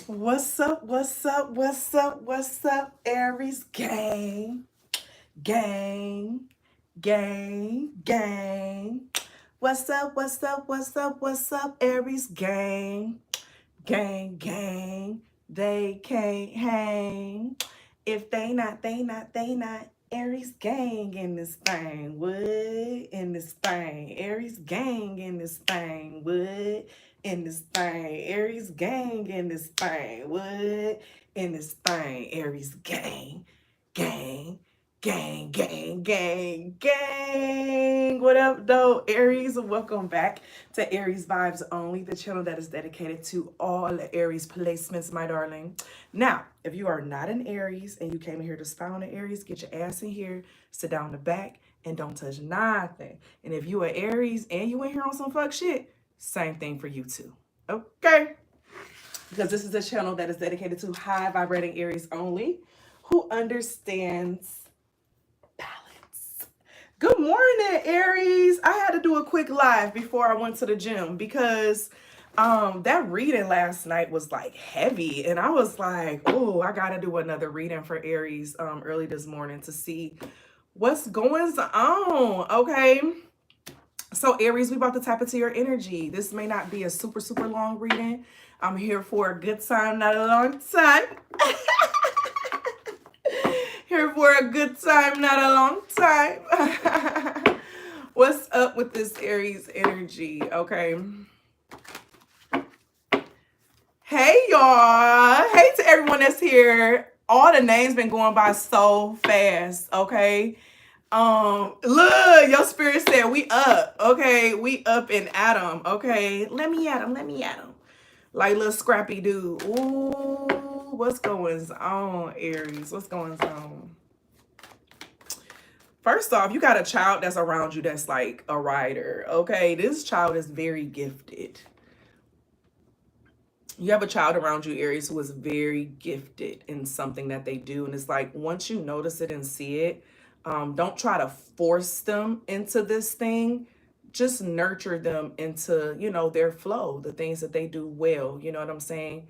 What's up? What's up? What's up? What's up, Aries gang? Gang, gang. What's up? What's up? What's up? What's up, Aries gang? Gang. They can't hang. If they not. Aries gang in this thing. What? In this thing. Aries gang in this thing. What? In this thing. Aries gang in this thing. What? In this thing. Aries gang. Gang. Gang. What up, though, Aries? Welcome back to Aries Vibes Only, the channel that is dedicated to all the Aries placements, my darling. Now, if you are not an Aries and you came in here to spy on an Aries, get your ass in here, sit down in the back, and don't touch nothing. And if you are Aries and you in here on some fuck shit, same thing for you too. Okay? Because this is a channel that is dedicated to high vibrating Aries only, who understands balance. Good morning, Aries. I had to do a quick live before I went to the gym because that reading last night was like heavy, and I was like, oh, I gotta do another reading for Aries early this morning to see what's going on. Okay, so Aries, we about to tap into your energy. This may not be a super long reading. I'm here for a good time, not a long time. Here for a good time, not a long time. What's up with this Aries energy? Okay. Hey, y'all. Hey to everyone that's here. All the names been going by so fast. Okay. Look, your spirit said we up. Okay. We up and at 'em. Okay. Let me at 'em. Like little scrappy dude. Ooh. What's going on, Aries? What's going on? First off, you got a child that's around you that's like a writer. Okay, this child is very gifted. You have a child around you, Aries, who is very gifted in something that they do. And it's like, once you notice it and see it, don't try to force them into this thing. Just nurture them into, their flow, the things that they do well. You know what I'm saying?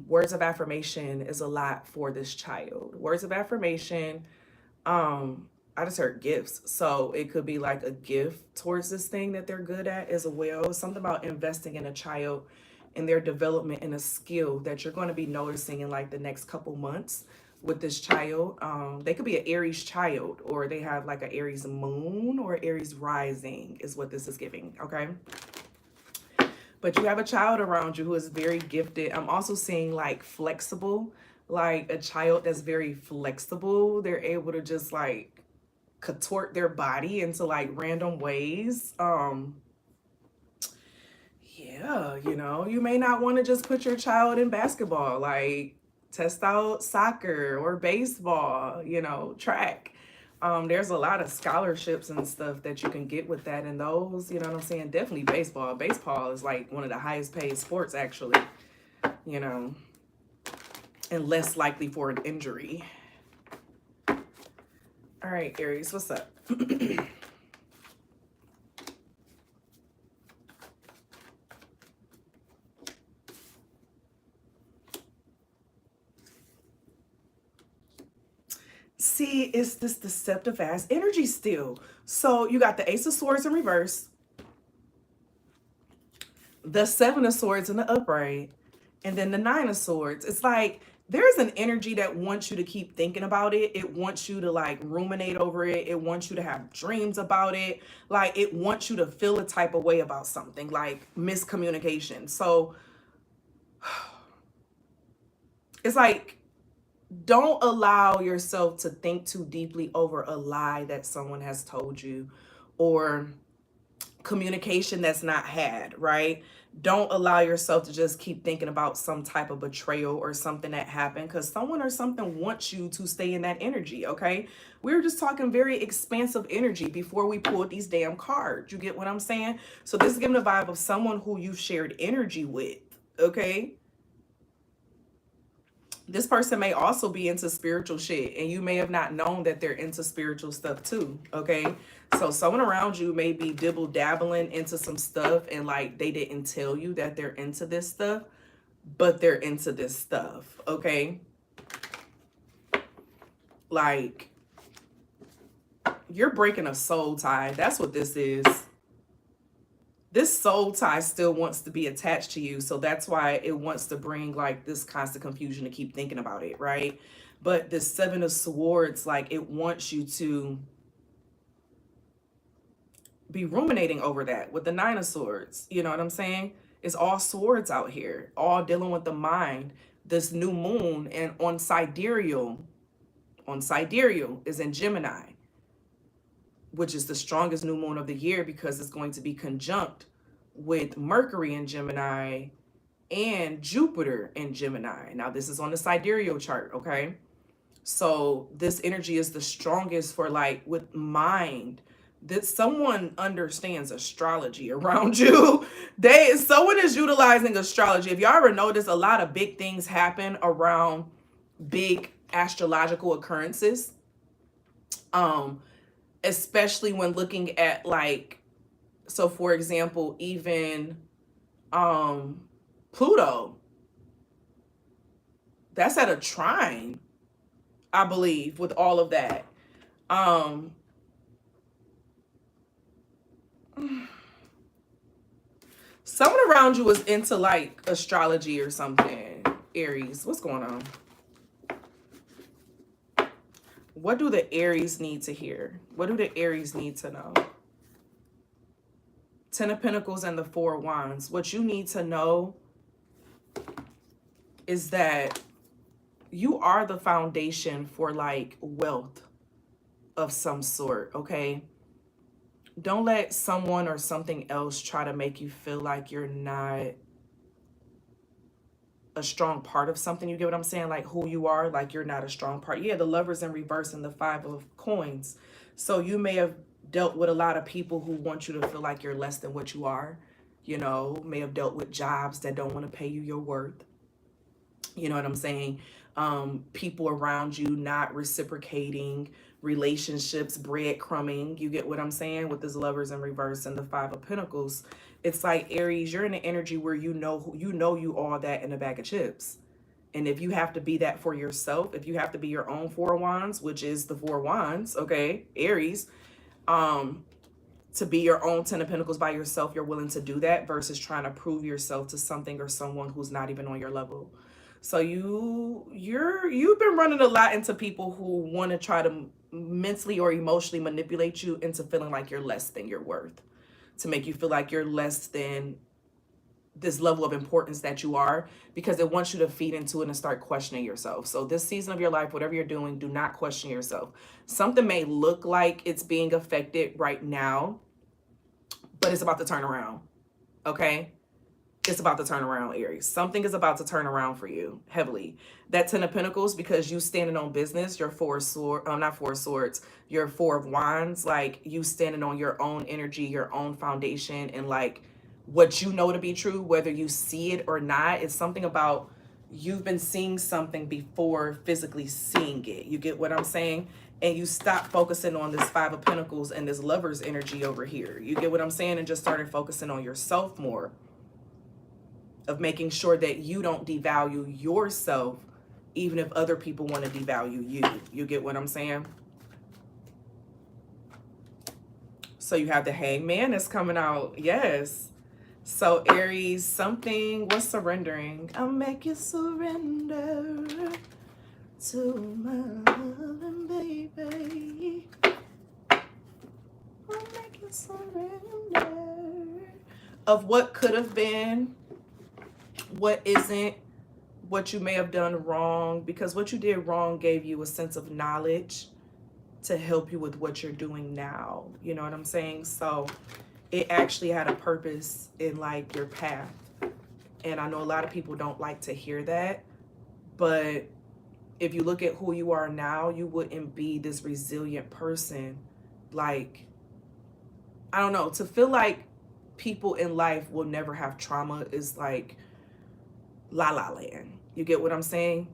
Words of affirmation is a lot for this child. Words of affirmation, I just heard gifts. So it could be like a gift towards this thing that they're good at as well. Something about investing in a child and their development in a skill that you're going to be noticing in like the next couple months with this child. They could be an Aries child, or they have like an Aries moon or Aries rising is what this is giving. Okay. But you have a child around you who is very gifted. I'm also seeing like flexible, like a child that's very flexible. They're able to just like contort their body into like random ways. Yeah, you may not want to just put your child in basketball, like test out soccer or baseball, track. There's a lot of scholarships and stuff that you can get with that, and those, you know what I'm saying, definitely baseball. Baseball is like one of the highest paid sports actually, and less likely for an injury. All right, Aries, what's up? See, it's this deceptive ass energy still. So you got the Ace of Swords in reverse, the Seven of Swords in the upright, and then the Nine of Swords. It's like there's an energy that wants you to keep thinking about it. It wants you to like ruminate over it. It wants you to have dreams about it. Like it wants you to feel a type of way about something, like miscommunication. So it's like, don't allow yourself to think too deeply over a lie that someone has told you, or communication that's not had, right? Don't allow yourself to just keep thinking about some type of betrayal or something that happened, because someone or something wants you to stay in that energy. Okay, we were just talking very expansive energy before we pulled these damn cards. You get what I'm saying? So this is giving a vibe of someone who you've shared energy with. Okay, this person may also be into spiritual shit, and you may have not known that they're into spiritual stuff too. Okay, so someone around you may be dibble dabbling into some stuff, and like they didn't tell you that they're into this stuff. but they're into this stuff, okay? Like, you're breaking a soul tie. That's what this is. This soul tie still wants to be attached to you. So that's why it wants to bring like this constant confusion to keep thinking about it, right? But the Seven of Swords, like it wants you to be ruminating over that with the Nine of Swords. You know what I'm saying? It's all swords out here, all dealing with the mind. This new moon and on sidereal is in Gemini, which is the strongest new moon of the year because it's going to be conjunct with Mercury in Gemini and Jupiter in Gemini. Now, this is on the sidereal chart, okay? So this energy is the strongest for like with mind. That someone understands astrology around you. Someone is utilizing astrology. If y'all ever notice, a lot of big things happen around big astrological occurrences. Especially when looking at like, so for example, even Pluto, that's at a trine, I believe, with all of that. Someone around you is into like astrology or something. Aries, what's going on? What do the Aries need to hear? What do the Aries need to know? Ten of Pentacles and the Four of Wands. What you need to know is that you are the foundation for like wealth of some sort, okay? Don't let someone or something else try to make you feel like you're not a strong part of something. You get what I'm saying? Like who you are, like you're not a strong part. Yeah, the Lovers in reverse and the Five of Coins. So you may have dealt with a lot of people who want you to feel like you're less than what you are. You know, may have dealt with jobs that don't want to pay you your worth. You know what I'm saying? People around you not reciprocating, relationships, breadcrumbing. You get what I'm saying? With this Lovers in reverse and the Five of Pentacles. It's like Aries, you're in an energy where you know you all that in a bag of chips. And if you have to be that for yourself, if you have to be your own Four of Wands, which is the Four of Wands, okay, Aries, to be your own Ten of Pentacles by yourself, you're willing to do that versus trying to prove yourself to something or someone who's not even on your level. So you've been running a lot into people who want to try to mentally or emotionally manipulate you into feeling like you're less than your worth, to make you feel like you're less than this level of importance that you are, because it wants you to feed into it and start questioning yourself. So this season of your life, whatever you're doing, do not question yourself. Something may look like it's being affected right now, but it's about to turn around, okay? It's about to turn around, Aries. Something is about to turn around for you heavily. That Ten of Pentacles, because you standing on business, your Four of Swords, not Four of Swords, your Four of Wands, like you standing on your own energy, your own foundation, and like what you know to be true, whether you see it or not. It's something about you've been seeing something before physically seeing it. You get what I'm saying? And you stop focusing on this Five of Pentacles and this Lover's energy over here. You get what I'm saying? And just started focusing on yourself more, of making sure that you don't devalue yourself, even if other people want to devalue you. You get what I'm saying? So you have the Hangman that's coming out. Yes. So Aries, something was surrendering. I'll make you surrender to my loving baby. I'll make you surrender. Of what could have been, what isn't, what you may have done wrong, because what you did wrong gave you a sense of knowledge to help you with what you're doing now. You know what I'm saying? So it actually had a purpose in like your path. And I know a lot of people don't like to hear that, but if you look at who you are now, you wouldn't be this resilient person. Like, I don't know, to feel like people in life will never have trauma is like La La Land. You get what I'm saying?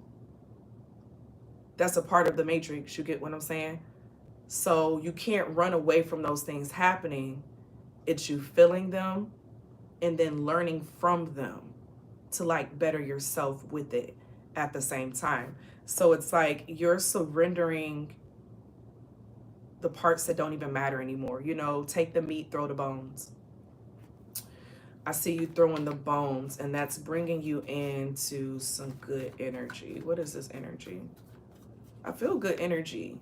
That's a part of the Matrix. You get what I'm saying? So you can't run away from those things happening. It's you feeling them and then learning from them. to like better yourself with it at the same time. So it's like you're surrendering the parts that don't even matter anymore. You know, take the meat, throw the bones. I see you throwing the bones, and that's bringing you into some good energy. What is this energy? I feel good energy.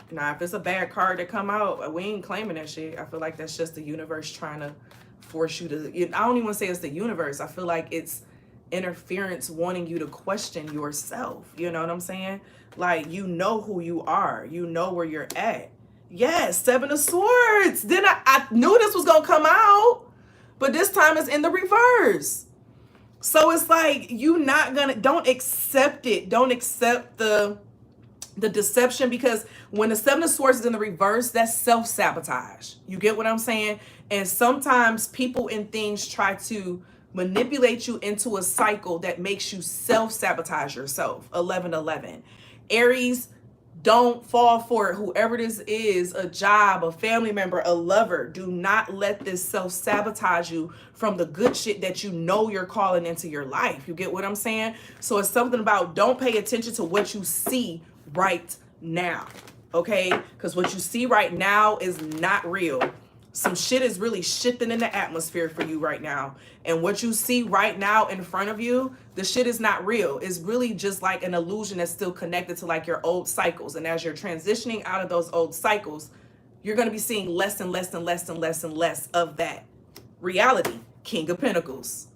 Now, if it's a bad card that come out, we ain't claiming that shit. I feel like that's just the universe trying to force you to, I don't even want to say it's the universe. I feel like it's interference wanting you to question yourself. You know what I'm saying? Like, you know who you are. You know where you're at. Yes, Seven of Swords. Then I knew this was going to come out, but this time it's in the reverse. So it's like, don't accept it. Don't accept the deception, because when the Seven of Swords is in the reverse, that's self-sabotage. You get what I'm saying? And sometimes people and things try to manipulate you into a cycle that makes you self-sabotage yourself. 11-11. Aries, don't fall for it. Whoever this is, a job, a family member, a lover, do not let this self-sabotage you from the good shit that you know you're calling into your life. You get what I'm saying? So it's something about, don't pay attention to what you see right now, okay? Because what you see right now is not real. Some shit is really shifting in the atmosphere for you right now. And what you see right now in front of you, the shit is not real. It's really just like an illusion that's still connected to like your old cycles. And as you're transitioning out of those old cycles, you're going to be seeing less and less and less and less and less of that reality. King of Pentacles.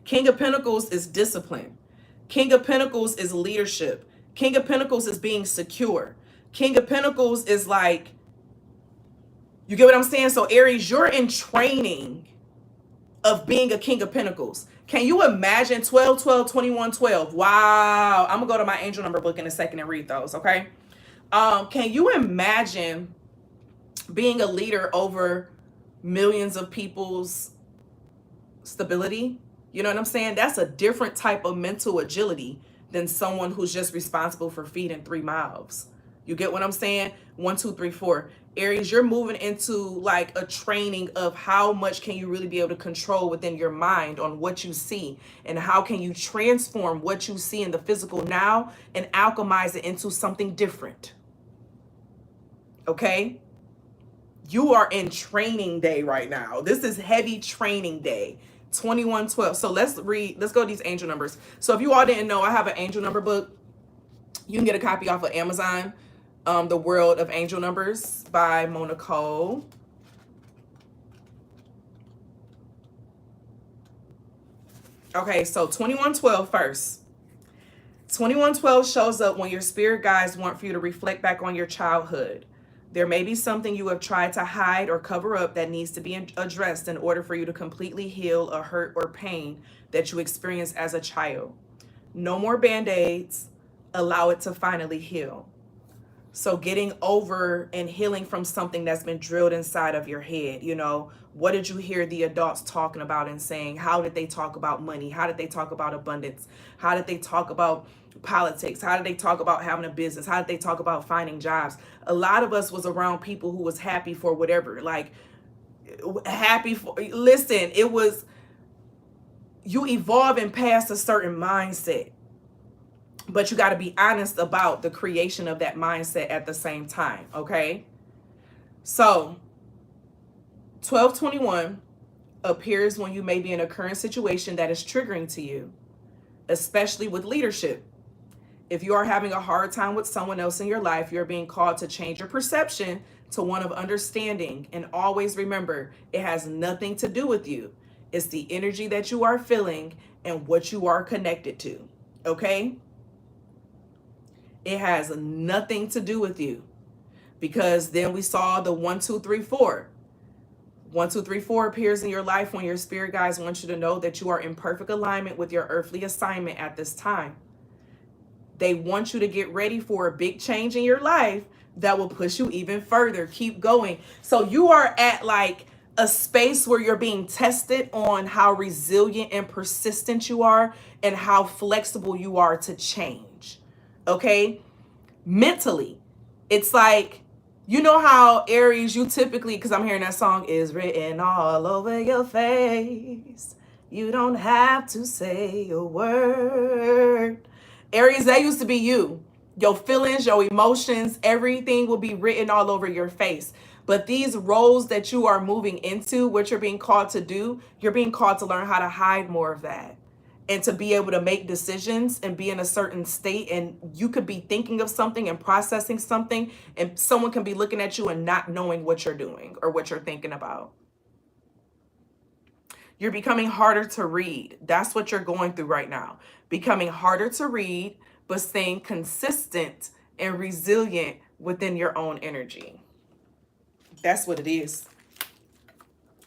King of Pentacles is discipline. King of Pentacles is leadership. King of Pentacles is being secure. King of Pentacles is like, you get what I'm saying? So Aries, you're in training of being a King of Pentacles. Can you imagine 12, 12, 21, 12? Wow. I'm going to go to my angel number book in a second and read those, okay? Can you imagine being a leader over millions of people's stability? You know what I'm saying? That's a different type of mental agility than someone who's just responsible for feeding 3 mouths. You get what I'm saying? 1, 2, 3, 4. Aries, you're moving into like a training of how much can you really be able to control within your mind on what you see, and how can you transform what you see in the physical now and alchemize it into something different. Okay? You are in training day right now. This is heavy training day. 21-12. So let's go to these angel numbers. So if you all didn't know, I have an angel number book. You can get a copy off of Amazon. The World of Angel Numbers by Mona Cole. Okay, so 21-12 first. 21-12 shows up when your spirit guides want for you to reflect back on your childhood. There may be something you have tried to hide or cover up that needs to be addressed in order for you to completely heal a hurt or pain that you experienced as a child. No more Band-Aids. Allow it to finally heal. So getting over and healing from something that's been drilled inside of your head. You know, what did you hear the adults talking about and saying? How did they talk about money? How did they talk about abundance? How did they talk about politics? How did they talk about having a business? How did they talk about finding jobs? A lot of us was around people who was happy for whatever, like happy for, listen, it was, you evolving past a certain mindset. But you got to be honest about the creation of that mindset at the same time, okay? So 12-21 appears when you may be in a current situation that is triggering to you, especially with leadership. If you are having a hard time with someone else in your life, you're being called to change your perception to one of understanding. And always remember, it has nothing to do with you. It's the energy that you are feeling and what you are connected to, okay? It has nothing to do with you, because then we saw the 1, 2, 3, 4. 1, 2, 3, 4 appears in your life when your spirit guides want you to know that you are in perfect alignment with your earthly assignment at this time. They want you to get ready for a big change in your life that will push you even further. Keep going. So you are at like a space where you're being tested on how resilient and persistent you are and how flexible you are to change. Okay? Mentally, it's like You know how Aries, you typically, because I'm hearing that song, is written all over your face. You don't have to say a word. Aries, that used to be you. Your feelings, your emotions, everything will be written all over your face. But these roles that you are moving into, what you're being called to do, you're being called to learn how to hide more of that and to be able to make decisions and be in a certain state. And you could be thinking of something and processing something, and someone can be looking at you and not knowing what you're doing or what you're thinking about. You're becoming harder to read. That's what you're going through right now. Becoming harder to read, but staying consistent and resilient within your own energy. That's what it is.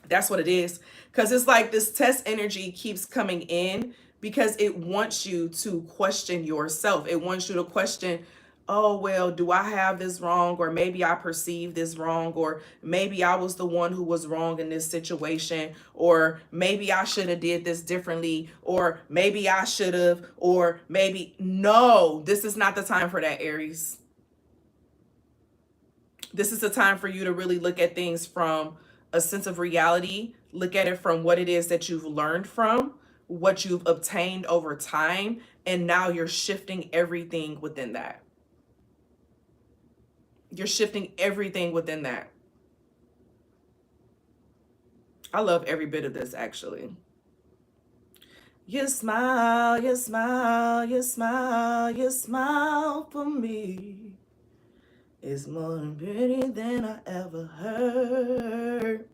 That's what it is. Because it's like this test energy keeps coming in because it wants you to question yourself. It wants you to question, oh, well, do I have this wrong? Or maybe I perceived this wrong. Or maybe I was the one who was wrong in this situation. Or maybe I should have did this differently. Or maybe I should have. Or maybe, no, this is not the time for that, Aries. This is the time for you to really look at things from a sense of reality. Look at it from what it is that you've learned from, what you've obtained over time, and now you're shifting everything within that. You're shifting everything within that. I love every bit of this, actually. You smile, you smile, you smile, you smile for me. It's more pretty than I ever heard.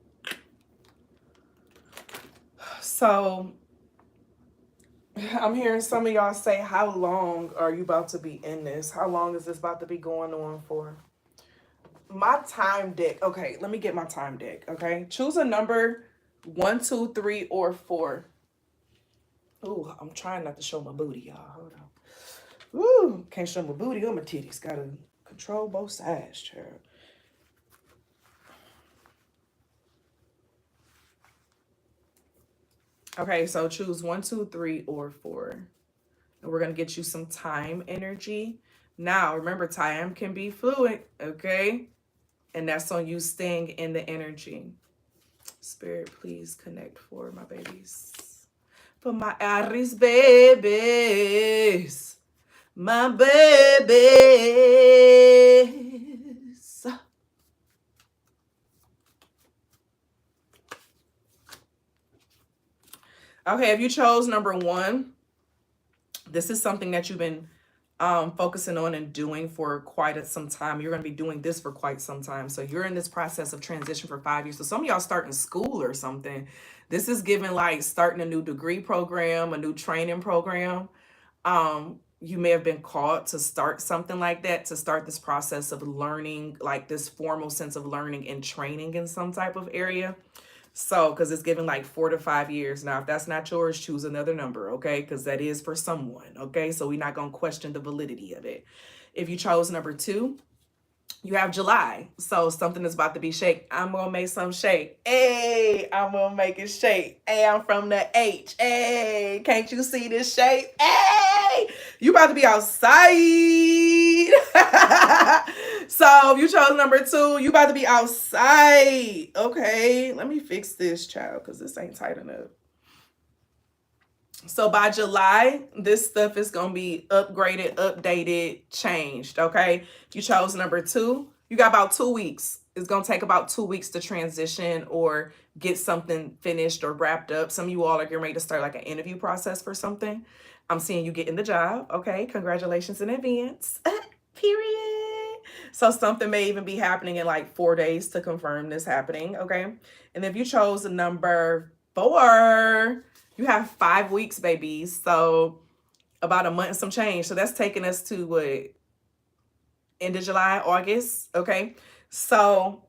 So I'm hearing some of y'all say, how long are you about to be in this? How long is this about to be going on for? My time deck. Okay, let me get my time deck. Okay, choose a number 1, 2, 3, or 4. Ooh, I'm trying not to show my booty, y'all. Hold on. Ooh, can't show my booty or my titties. Gotta control both sides, child. Okay, so choose 1, 2, 3, or 4. And we're going to get you some time energy. Now, remember, time can be fluid, okay? And that's on you staying in the energy. Spirit, please connect for my babies. For my Aries babies. My babies. Okay, if you chose number 1, this is something that you've been focusing on and doing for quite some time. You're going to be doing this for quite some time. So you're in this process of transition for 5 years. So some of y'all starting school or something. This is giving like starting a new degree program, a new training program. You may have been called to start something like that, to start this process of learning, like this formal sense of learning and training in some type of area. So, because it's given like 4 to 5 years. Now, if that's not yours, choose another number, okay? Because that is for someone, okay? So we're not going to question the validity of it. If you chose number 2, you have July. So something is about to be shake. I'm going to make some shake. Hey, I'm going to make it shake. Hey, I'm from the H. Hey, can't you see this shape? Hey, you about to be outside. So if you chose number 2, you about to be outside. Okay, let me fix this, child, because this ain't tight enough. So by July, this stuff is going to be upgraded, updated, changed, okay? If you chose number 2, you got about 2 weeks. It's going to take about 2 weeks to transition or get something finished or wrapped up. Some of you all are getting ready to start like an interview process for something. I'm seeing you getting the job, okay? Congratulations in advance. Period. So something may even be happening in like 4 days to confirm this happening, okay? And if you chose number 4, you have 5 weeks, babies. So about a month and some change. So that's taking us to what? End of July, August. Okay. So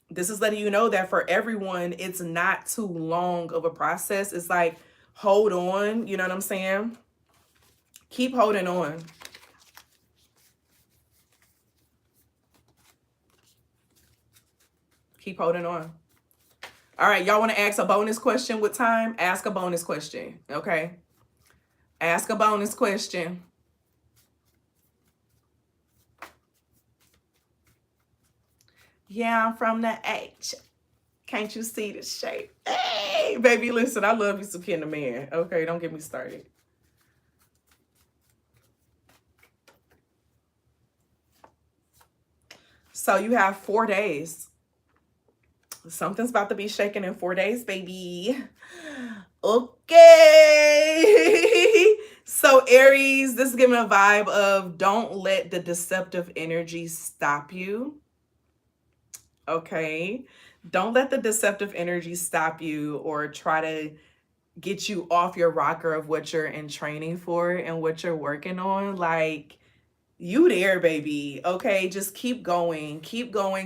this is letting you know that for everyone, it's not too long of a process. It's like, hold on. You know what I'm saying? Keep holding on. Keep holding on. All right. Y'all want to ask a bonus question with time? Ask a bonus question. Okay. Ask a bonus question. Yeah, I'm from the H. Can't you see the shape? Hey, baby, listen, I love you some Kinder Man. Okay, don't get me started. So you have 4 days. Something's about to be shaking in 4 days, baby. Okay. So Aries, this is giving a vibe of don't let the deceptive energy stop you. Okay. Don't let the deceptive energy stop you or try to get you off your rocker of what you're in training for and what you're working on. Like, you there, baby. Okay, just keep going,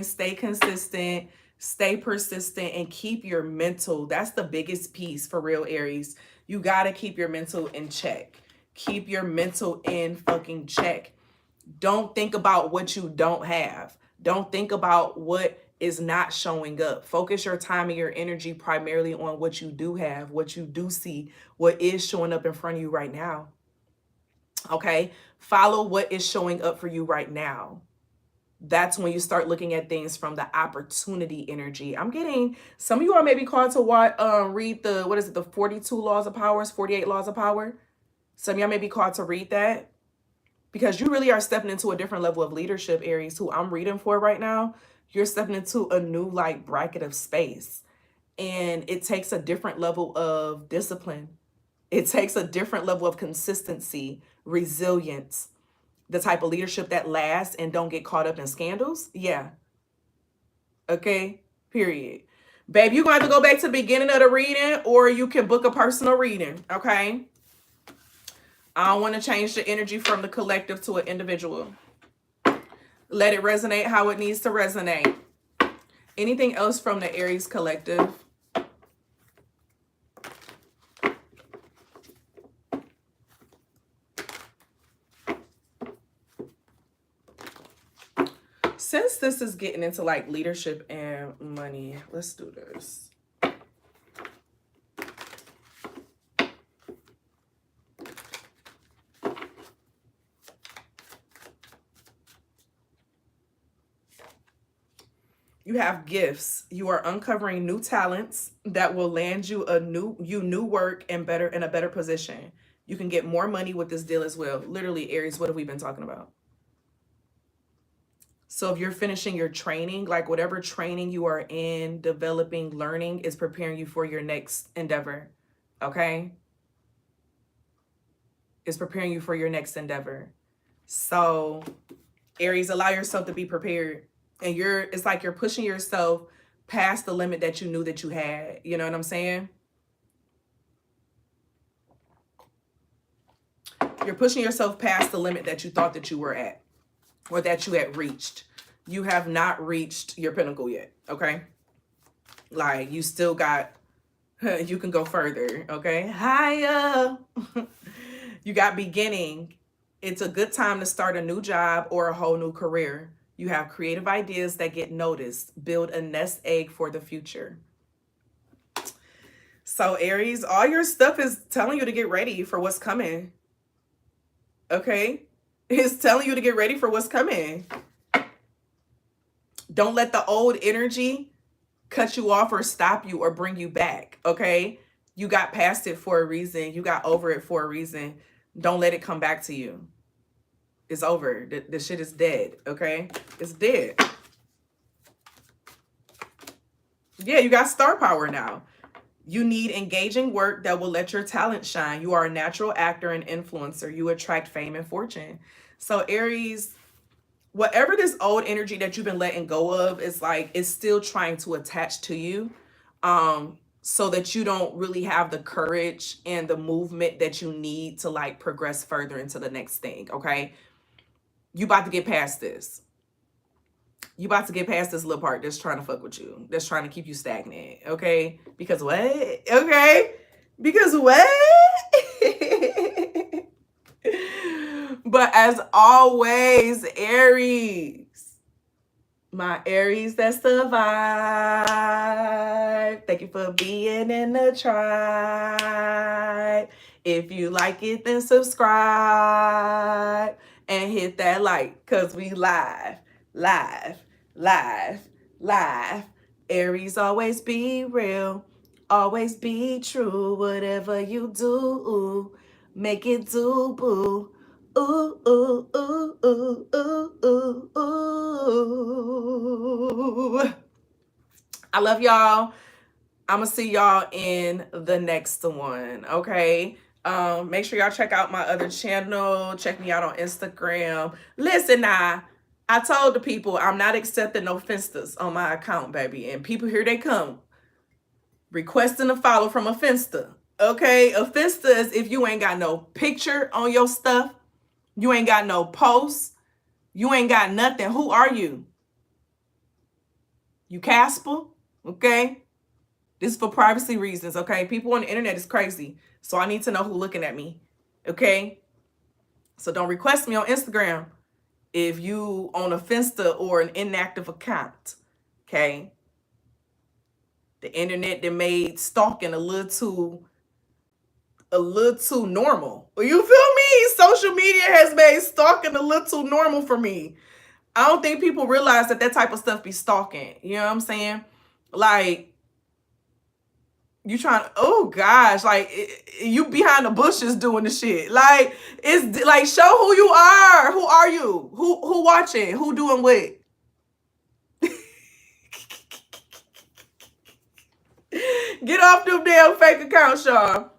stay consistent, stay persistent, and keep your mental. That's the biggest piece for real, Aries. You got to keep your mental in check. Keep your mental in fucking check. Don't think about what you don't have. Don't think about what is not showing up. Focus your time and your energy primarily on what you do have, what you do see, what is showing up in front of you right now. Okay? Follow what is showing up for you right now. That's when you start looking at things from the opportunity energy. I'm getting some of you are maybe called to read the, what is it, the 42 laws of power, 48 laws of power. Some of y'all may be called to read that because you really are stepping into a different level of leadership, Aries, who I'm reading for right now. You're stepping into a new like bracket of space, and it takes a different level of discipline. It takes a different level of consistency, resilience, the type of leadership that lasts and don't get caught up in scandals. Yeah. Okay. Period. Babe, you're going to have to go back to the beginning of the reading, or you can book a personal reading. Okay. I don't want to change the energy from the collective to an individual. Let it resonate how it needs to resonate. Anything else from the Aries collective? Since this is getting into like leadership and money, let's do this. You have gifts. You are uncovering new talents that will land you new work and in a better position. You can get more money with this deal as well. Literally, Aries, what have we been talking about? So if you're finishing your training, like whatever training you are in, developing, learning is preparing you for your next endeavor. Okay? It's preparing you for your next endeavor. So Aries, allow yourself to be prepared. And it's like you're pushing yourself past the limit that you knew that you had. You know what I'm saying? You're pushing yourself past the limit that you thought that you were at or that you had reached. You have not reached your pinnacle yet, okay? Like, you still got, you can go further, okay? Higher. You got beginning. It's a good time to start a new job or a whole new career. You have creative ideas that get noticed. Build a nest egg for the future. So Aries, all your stuff is telling you to get ready for what's coming. Okay? It's telling you to get ready for what's coming. Don't let the old energy cut you off or stop you or bring you back. Okay? You got past it for a reason. You got over it for a reason. Don't let it come back to you. It's over. The shit is dead. Okay? It's dead. Yeah, you got star power now. You need engaging work that will let your talent shine. You are a natural actor and influencer. You attract fame and fortune. So Aries, whatever this old energy that you've been letting go of is like, it's still trying to attach to you. So that you don't really have the courage and the movement that you need to like progress further into the next thing. Okay. You about to get past this. You about to get past this little part that's trying to fuck with you, that's trying to keep you stagnant, okay? Because what? Okay? Because what? But as always, Aries, my Aries that survive, thank you for being in the tribe. If you like it, then subscribe and hit that like, because we live. live. Aries, always be real. Always be true. Whatever you do, make it do, boo. Ooh, ooh, ooh, ooh, ooh, ooh, ooh. I love y'all. I'm gonna see y'all in the next one. Okay. Make sure y'all check out my other channel. Check me out on Instagram. Listen now. I told the people I'm not accepting no Finstas on my account, baby. And people, here they come. Requesting a follow from a Finsta. Okay? A Finsta is if you ain't got no picture on your stuff. You ain't got no posts. You ain't got nothing. Who are you? You Casper? Okay? This is for privacy reasons, okay? People on the internet is crazy. So I need to know who's looking at me, okay? So don't request me on Instagram if you on a Finsta or an inactive account, okay? The internet that made stalking a little too normal. You feel me? Social media has made stalking a little too normal for me. I don't think people realize that type of stuff be stalking. You know what I'm saying? Like, you trying to, oh gosh, like you behind the bushes doing the shit. Like, it's like, show who you are. Who are you? Who watching? Who doing what? Get off them damn fake accounts, y'all.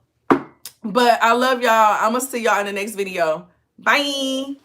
But I love y'all. I'm gonna see y'all in the next video. Bye.